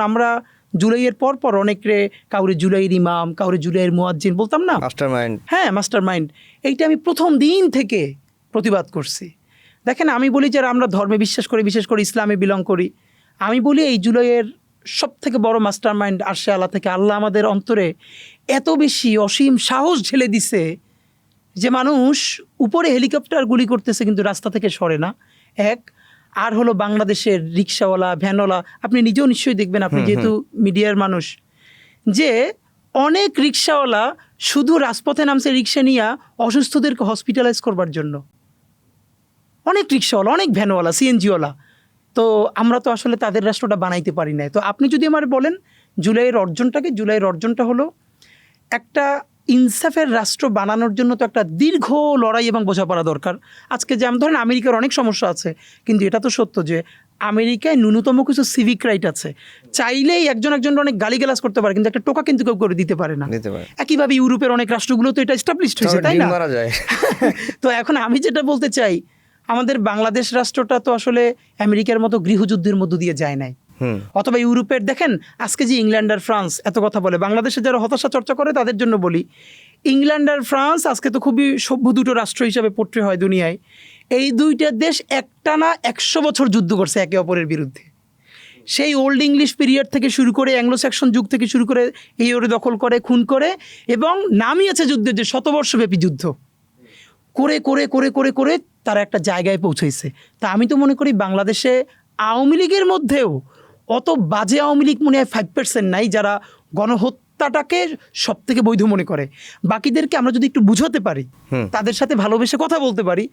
আমরা জুলাইয়ের পর অনেকে কাউরে জুলাইয়ের ইমাম, কাউরে জুলাইয়ের মুয়াজ্জিন বলতাম না, মাস্টারমাইন্ড। হ্যাঁ, মাস্টার মাইন্ড। এইটা আমি প্রথম দিন থেকে প্রতিবাদ করছি। দেখেন, আমি বলি যারা আমরা ধর্মে বিশ্বাস করি, বিশেষ করে ইসলামে বিলং করি, আমি বলি এই জুলাইয়ের সব থেকে বড় মাস্টার মাইন্ড আরশে আল্লাহ থেকে। আল্লাহ আমাদের অন্তরে এত বেশি অসীম সাহস ঢেলে দিছে যে মানুষ উপরে হেলিকপ্টার গুলি করতেছে কিন্তু রাস্তা থেকে সরে না। এক আর হলো বাংলাদেশের রিক্সাওয়ালা, ভ্যানওয়ালা, আপনি নিজেও নিশ্চয়ই দেখবেন, আপনি যেহেতু মিডিয়ার মানুষ, যে অনেক রিক্সাওয়ালা শুধু রাজপথে নামছে রিক্সা নিয়ে অসুস্থদেরকে হসপিটালাইজ করবার জন্য। অনেক রিক্সাওয়ালা, অনেক ভ্যানওয়ালা, সিএনজিওয়ালা। তো আমরা তো আসলে তাদের রাষ্ট্রটা বানাইতে পারি না। তো আপনি যদি আমার বলেন জুলাইয়ের অর্জনটা হলো একটা ইনসাফের রাষ্ট্র বানানোর জন্য তো একটা দীর্ঘ লড়াই এবং বোঝাপড়া দরকার। আজকে যেমন ধরেন আমেরিকার অনেক সমস্যা আছে, কিন্তু এটা তো সত্য যে আমেরিকায় ন্যূনতম কিছু সিভিক রাইট আছে। চাইলেই একজন অনেক গালিগালাজ করতে পারে, কিন্তু একটা টোকা কিন্তু কেউ করে দিতে পারে না। একইভাবে ইউরোপের অনেক রাষ্ট্রগুলো তো এটা এস্টাবলিশড হয়েছে, তাই না? তো এখন আমি যেটা বলতে চাই, আমাদের বাংলাদেশ রাষ্ট্রটা তো আসলে আমেরিকার মতো গৃহযুদ্ধের মধ্য দিয়ে যায় নাই, অথবা ইউরোপের দেখেন আজকে যে ইংল্যান্ড আর ফ্রান্স এত কথা বলে, বাংলাদেশে যারা হতাশা চর্চা করে তাদের জন্য বলি, ইংল্যান্ড আর ফ্রান্স আজকে তো খুবই সভ্য দুটো রাষ্ট্র হিসাবে পোট্রে হয় দুনিয়ায়। এই দুইটা দেশ একটানা 100 বছর যুদ্ধ করছে একে অপরের বিরুদ্ধে। সেই ওল্ড ইংলিশ পিরিয়ড থেকে শুরু করে অ্যাংলো স্যাক্সন যুগ থেকে শুরু করে এই ওরে দখল করে, খুন করে, এবং নামিয়েছে যুদ্ধের যে শতবর্ষব্যাপী যুদ্ধ করে করে করে করে করে তারা একটা জায়গায় পৌঁছেছে। তা আমি তো মনে করি বাংলাদেশে আওয়ামী লীগের মধ্যেও অত বাজে আওয়ামী লীগ মনে হয় 5% নাই যারা গণহত্যাটাকে সব থেকে বৈধ মনে করে। বাকিদেরকে আমরা যদি একটু বুঝাতে পারি, তাদের সাথে ভালোবেসে কথা বলতে পারি,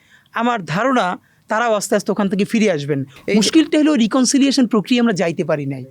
আমার ধারণা তারাও আস্তে আস্তে ওখান থেকে ফিরে আসবেন। মুশকিলটা হলো রিকনসিলিয়েশন প্রক্রিয়া আমরা যাইতে পারি নাই।